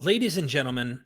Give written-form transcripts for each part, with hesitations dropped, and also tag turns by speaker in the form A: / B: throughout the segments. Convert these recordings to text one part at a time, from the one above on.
A: Ladies and gentlemen,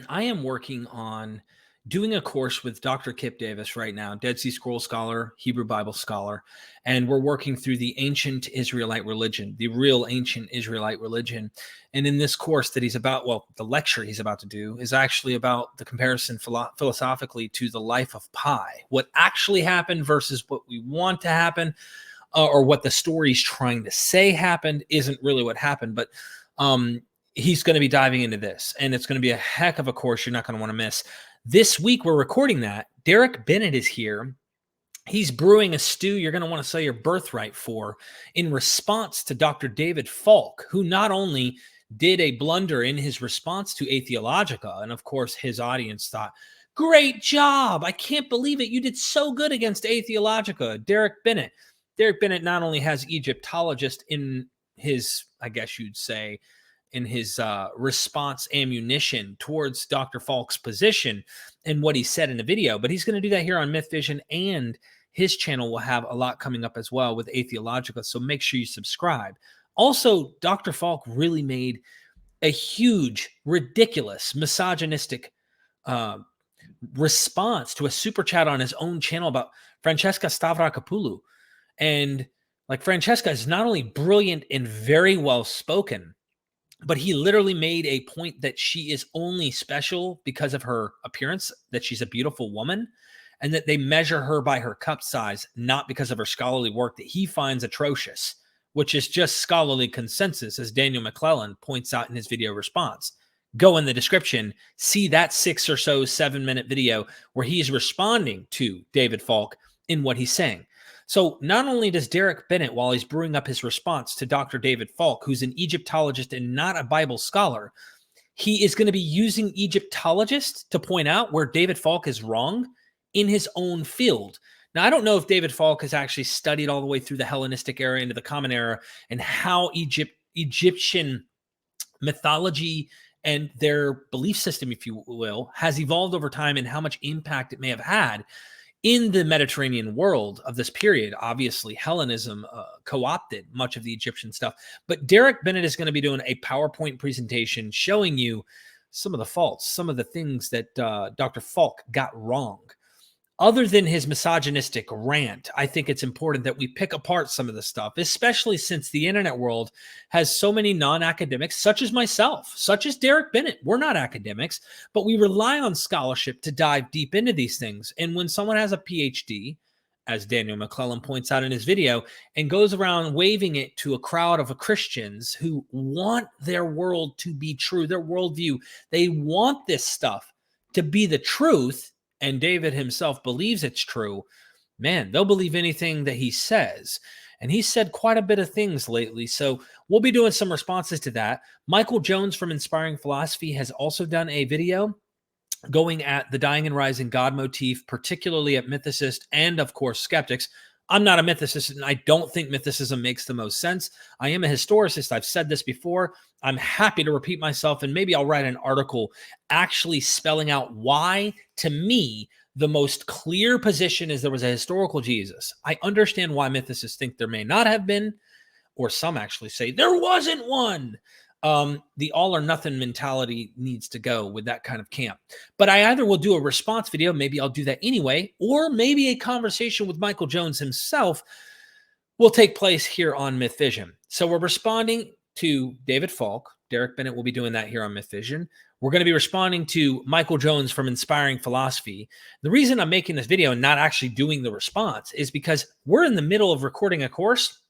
A: I am working on doing a course with Dr. Kip Davis right now, Dead Sea Scroll scholar, Hebrew Bible scholar, and we're working through the ancient Israelite religion, the real ancient Israelite religion. And in this course that he's about, well, the lecture he's about to do is actually about the comparison philosophically to the life of Pi, what actually happened versus what we want to happen, or what the story's trying to say happened isn't really what happened, but he's going to be diving into this, and it's going to be a heck of a course you're not going to want to miss. This week, we're recording that. Derek Bennett is here. He's brewing a stew you're going to want to sell your birthright for in response to Dr. David Falk, who not only did a blunder in his response to Atheologica, and of course, his audience thought, great job. I can't believe it. You did so good against Atheologica, Derek Bennett. Derek Bennett not only has Egyptologist in his, I guess you'd say, in his response ammunition towards Dr. Falk's position and what he said in the video, but he's going to do that here on MythVision, and his channel will have a lot coming up as well with Atheologica, so make sure you subscribe. Also, Dr. Falk really made a huge, ridiculous, misogynistic response to a super chat on his own channel about Francesca Stavrakopoulos. And like, Francesca is not only brilliant and very well spoken, but he literally made a point that she is only special because of her appearance, that she's a beautiful woman, and that they measure her by her cup size, not because of her scholarly work that he finds atrocious, which is just scholarly consensus, as Daniel McClellan points out in his video response. Go in the description, see that 6 or so 7-minute video where he's responding to David Falk in what he's saying. So not only does Derek Bennett, while he's brewing up his response to Dr. David Falk, who's an Egyptologist and not a Bible scholar, he is going to be using Egyptologists to point out where David Falk is wrong in his own field. Now, I don't know if David Falk has actually studied all the way through the Hellenistic era into the Common Era and how Egyptian mythology and their belief system, if you will, has evolved over time and how much impact it may have had in the Mediterranean world of this period. Obviously, Hellenism co-opted much of the Egyptian stuff. But Derek Bennett is going to be doing a PowerPoint presentation showing you some of the faults, some of the things that Dr. Falk got wrong. Other than his misogynistic rant, I think it's important that we pick apart some of the stuff, especially since the internet world has so many non-academics, such as myself, such as Derek Bennett. We're not academics, but we rely on scholarship to dive deep into these things. And when someone has a PhD, as Daniel McClellan points out in his video, and goes around waving it to a crowd of Christians who want their world to be true, their worldview, they want this stuff to be the truth, and David himself believes it's true, man, they'll believe anything that he says. And he's said quite a bit of things lately, so we'll be doing some responses to that. Michael Jones from Inspiring Philosophy has also done a video going at the dying and rising God motif, particularly at mythicists and, of course, skeptics. I'm not a mythicist, and I don't think mythicism makes the most sense. I am a historicist. I've said this before. I'm happy to repeat myself, and maybe I'll write an article actually spelling out why, to me, the most clear position is there was a historical Jesus. I understand why mythicists think there may not have been, or some actually say there wasn't one. The all or nothing mentality needs to go with that kind of camp. But I either will do a response video, maybe I'll do that anyway, or maybe a conversation with Michael Jones himself will take place here on MythVision. So we're responding to David Falk. Derek Bennett will be doing that here on MythVision. We're going to be responding to Michael Jones from Inspiring Philosophy. The reason I'm making this video and not actually doing the response is because we're in the middle of recording a course.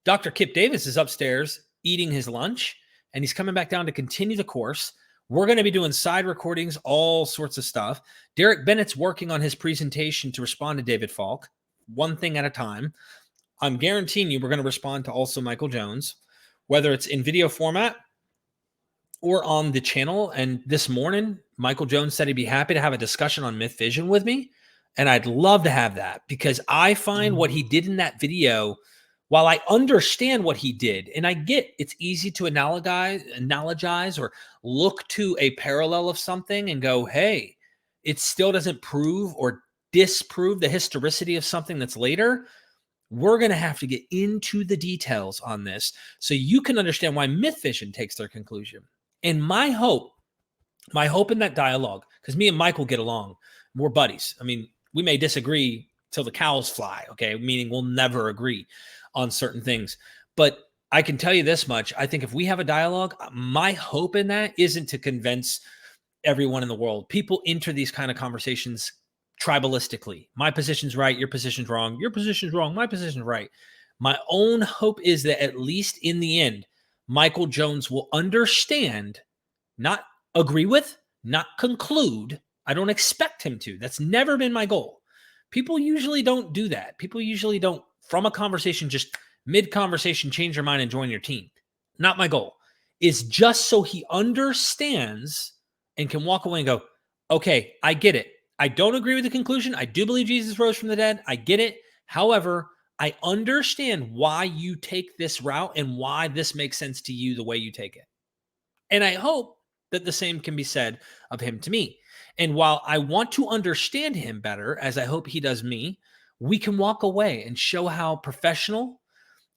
A: Dr. Kip Davis is upstairs eating his lunch, and he's coming back down to continue the course. We're going to be doing side recordings, all sorts of stuff. Derek Bennett's working on his presentation to respond to David Falk, one thing at a time. I'm guaranteeing you we're going to respond to also Michael Jones, whether it's in video format or on the channel. And this morning, Michael Jones said he'd be happy to have a discussion on MythVision with me, and I'd love to have that, because I find what he did in that video, while I understand what he did, and I get it's easy to analogize or look to a parallel of something and go, hey, it still doesn't prove or disprove the historicity of something that's later. We're going to have to get into the details on this so you can understand why MythVision takes their conclusion. And my hope in that dialogue, because me and Michael get along, we're buddies. I mean, we may disagree till the cows fly, okay? Meaning we'll never agree on certain things. But I can tell you this much. I think if we have a dialogue, my hope in that isn't to convince everyone in the world. People enter these kind of conversations tribalistically. My position's right, your position's wrong, your position's wrong, my position's right. My own hope is that at least in the end, Michael Jones will understand, not agree with, not conclude. I don't expect him to. That's never been my goal. People usually don't do that. People usually don't, from a conversation, just mid-conversation, change your mind and join your team. Not my goal. Is just so he understands and can walk away and go, okay, I get it. I don't agree with the conclusion. I do believe Jesus rose from the dead. I get it. However, I understand why you take this route and why this makes sense to you the way you take it. And I hope that the same can be said of him to me. And while I want to understand him better, as I hope he does me, we can walk away and show how professional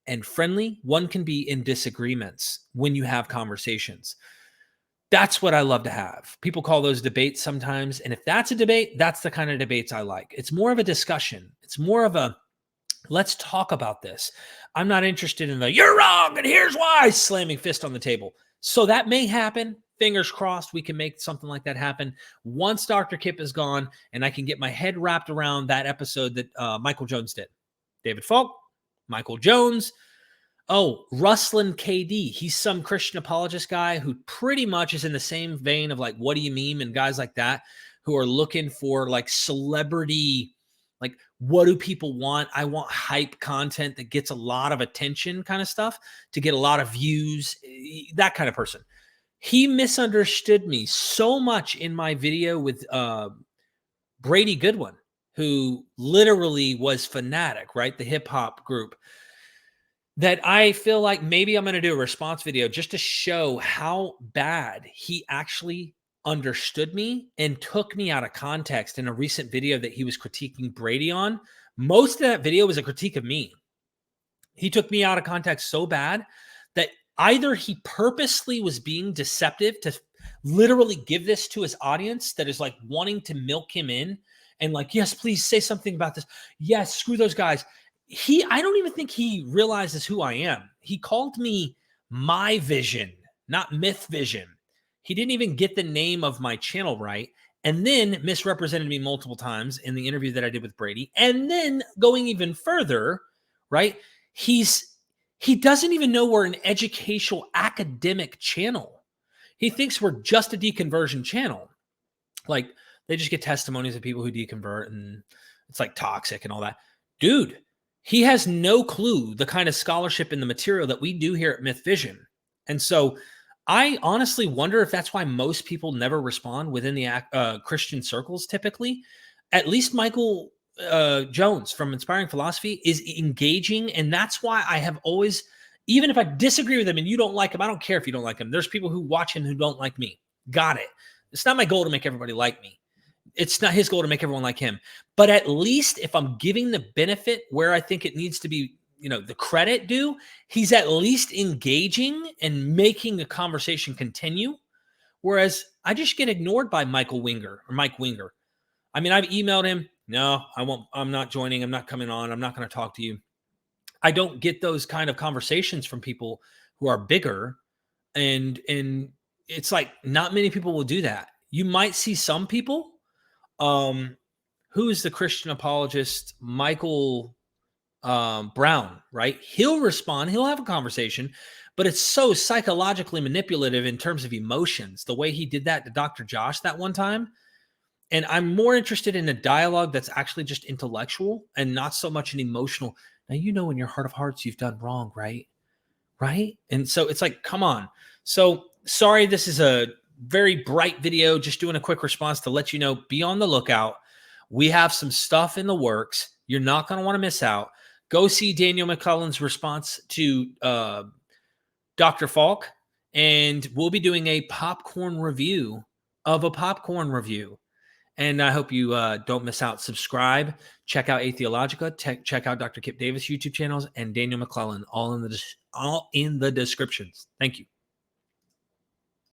A: and friendly one can be in disagreements when you have conversations. That's what I love to have. People call those debates sometimes. And if that's a debate, that's the kind of debates I like. It's more of a discussion. It's more of a, let's talk about this. I'm not interested in the, you're wrong and here's why, slamming fist on the table. So that may happen. Fingers crossed we can make something like that happen once Dr. Kip is gone and I can get my head wrapped around that episode that Michael Jones did. David Falk, Michael Jones. Oh, Ruslan KD. He's some Christian apologist guy who pretty much is in the same vein of like, what do you meme? And guys like that who are looking for like celebrity, like, what do people want? I want hype content that gets a lot of attention kind of stuff to get a lot of views, that kind of person. He misunderstood me so much in my video with Brady Goodwin, who literally was Fanatic, right? The hip hop group. That I feel like maybe I'm going to do a response video just to show how bad he actually understood me and took me out of context in a recent video that he was critiquing Brady on. Most of that video was a critique of me. He took me out of context so bad that either he purposely was being deceptive to literally give this to his audience that is like wanting to milk him in and like, yes, please say something about this. Yes, screw those guys. I don't even think he realizes who I am. He called me MythVision, not MythVision. He didn't even get the name of my channel right, and then misrepresented me multiple times in the interview that I did with Brady. And then going even further, right? He doesn't even know we're an educational academic channel. He thinks we're just a deconversion channel. Like they just get testimonies of people who deconvert and it's like toxic and all that. Dude, he has no clue the kind of scholarship in the material that we do here at MythVision. And so I honestly wonder if that's why most people never respond within the Christian circles typically. At least Michael Jones from Inspiring Philosophy is engaging. And that's why I have always, even if I disagree with him and you don't like him, I don't care if you don't like him. There's people who watch him who don't like me. Got it. It's not my goal to make everybody like me. It's not his goal to make everyone like him. But at least if I'm giving the benefit where I think it needs to be, the credit due, he's at least engaging and making the conversation continue. Whereas I just get ignored by Mike Winger. I mean, I've emailed him. No, I won't. I'm not joining. I'm not coming on. I'm not going to talk to you. I don't get those kind of conversations from people who are bigger. And it's like not many people will do that. You might see some people. Who is the Christian apologist? Michael Brown, right? He'll respond. He'll have a conversation, but it's so psychologically manipulative in terms of emotions, the way he did that to Dr. Josh that one time. And I'm more interested in a dialogue that's actually just intellectual and not so much an emotional. Now, in your heart of hearts, you've done wrong, right? Right. And so it's like, come on. So sorry, this is a very bright video, just doing a quick response to let you know, be on the lookout. We have some stuff in the works. You're not going to want to miss out. Go see Daniel McClellan's response to Dr. Falk, and we'll be doing a popcorn review of a popcorn review. And I hope you don't miss out. Subscribe, check out Atheologica, check out Dr. Kip Davis YouTube channels and Daniel McClellan, all in the descriptions. Thank you.